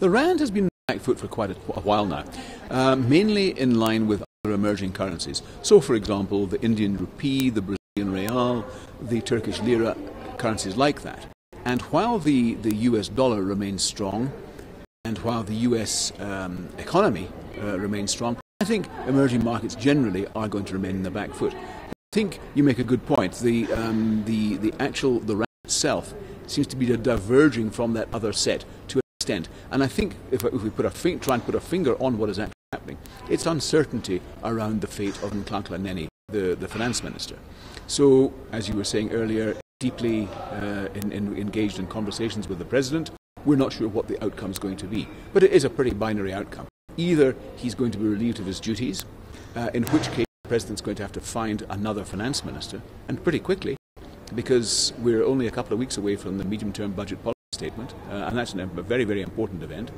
The rand has been on the back foot for quite a while now, mainly in line with other emerging currencies. So, for example, the Indian rupee, the Brazilian real, the Turkish lira, currencies like that. And while the US dollar remains strong, and while the US economy remains strong, I think emerging markets generally are going to remain in the back foot. I think you make a good point. The rand itself seems to be diverging from that other set to an extent. And I think if we try and put a finger on what is actually happening, it's uncertainty around the fate of Nhlanhla Nene, the finance minister. So, as you were saying earlier, deeply engaged in conversations with the president. We're not sure what the outcome is going to be. But it is a pretty binary outcome. Either he's going to be relieved of his duties, in which case the president's going to have to find another finance minister, and pretty quickly, because we're only a couple of weeks away from the medium-term budget policy statement, and that's a very, very important event.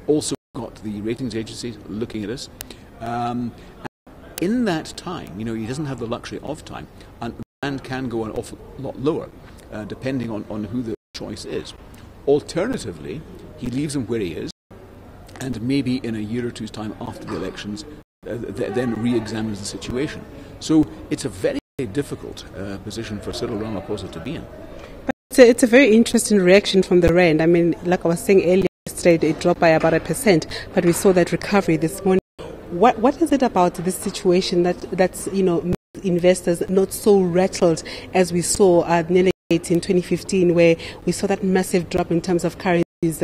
Also got the ratings agencies looking at us. And in that time, he doesn't have the luxury of time, and the rand can go an awful lot lower, depending on who the choice is. Alternatively, he leaves him where he is, and maybe in a year or two's time after the elections, then re-examines the situation. So it's a very, very difficult position for Cyril Ramaphosa to be in. But it's a very interesting reaction from the rand. I mean, like I was saying earlier, yesterday it dropped by about 1%, but we saw that recovery this morning. What is it about this situation that's investors not so rattled as we saw nearly in 2015, where we saw that massive drop in terms of currencies?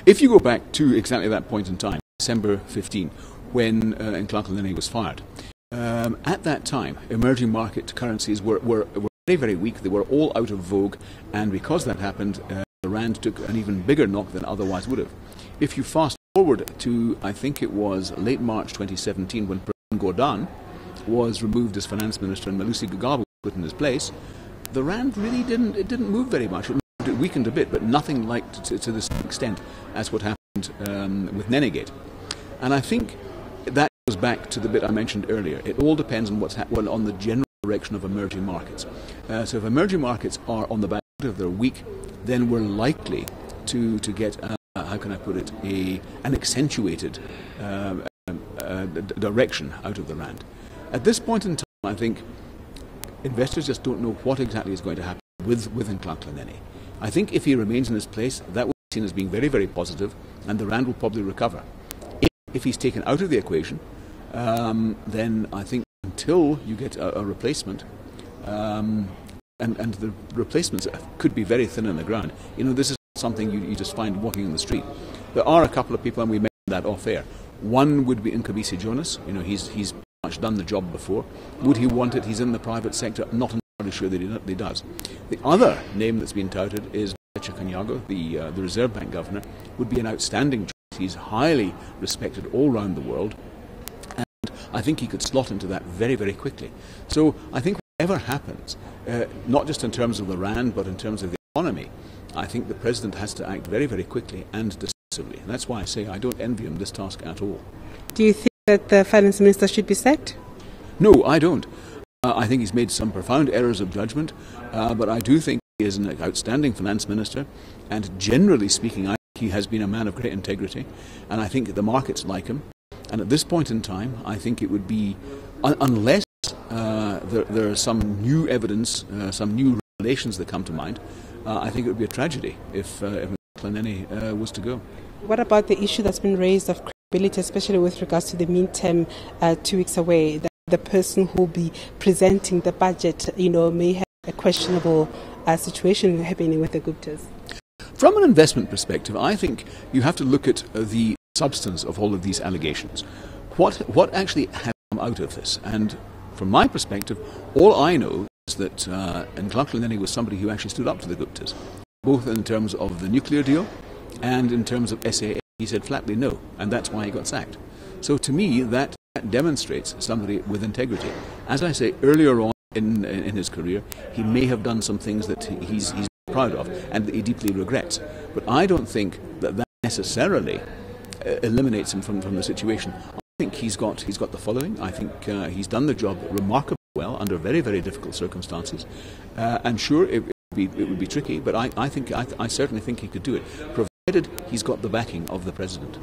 If you go back to exactly that point in time, December 15, when Nhlanhla Nene was fired, at that time, emerging market currencies were very, very weak. They were all out of vogue, and because that happened, the rand took an even bigger knock than otherwise would have. If you fast forward to, I think it was late March 2017, when President Gordhan was removed as finance minister and Malusi Gigaba was put in his place, the rand really didn't move very much. It weakened a bit, but nothing like to the same extent as what happened with Nenegate. And I think that goes back to the bit I mentioned earlier. It all depends on on the general direction of emerging markets. So if emerging markets are on the back foot, if they're weak, then we're likely to get, how can I put it, an accentuated direction out of the rand. At this point in time, I think investors just don't know what exactly is going to happen with Nhlanhla Nene. I think if he remains in his place, that will be seen as being very, very positive, and the rand will probably recover. If he's taken out of the equation, then I think until you get a replacement, and the replacements could be very thin on the ground. This is something you just find walking in the street. There are a couple of people, and we mentioned that off air. One would be Nkabisi Jonas. He's much done the job before. Would he want it? He's in the private sector. Not entirely sure that he does. The other name that's been touted is Kanyago, the Reserve Bank governor. Would be an outstanding choice. He's highly respected all around the world, and I think he could slot into that very, very quickly. So I think whatever happens, not just in terms of the rand, but in terms of the economy, I think the president has to act very, very quickly and decisively. And that's why I say I don't envy him this task at all. Do you think that the finance minister should be sacked? No, I don't. I think he's made some profound errors of judgment, but I do think he is an outstanding finance minister, and generally speaking, I think he has been a man of great integrity, and I think the markets like him. And at this point in time, I think it would be, unless there is some new evidence, some new revelations that come to mind, I think it would be a tragedy if Nhlanhla Nene was to go. What about the issue that's been raised of credibility, especially with regards to the midterm 2 weeks away, that the person who will be presenting the budget, may have a questionable situation happening with the Guptas? From an investment perspective, I think you have to look at the substance of all of these allegations. What actually has come out of this? And from my perspective, all I know is that Nhlanhla Nene was somebody who actually stood up to the Guptas, both in terms of the nuclear deal and in terms of SAA. He said flatly no, and that's why he got sacked. So to me, that demonstrates somebody with integrity. As I say, earlier on in his career, he may have done some things that he's proud of and that he deeply regrets. But I don't think that necessarily eliminates him from the situation. I think he's got the following. I think he's done the job remarkably well under very, very difficult circumstances. And sure, it would be tricky, but I certainly think he could do it, provided provided he's got the backing of the President.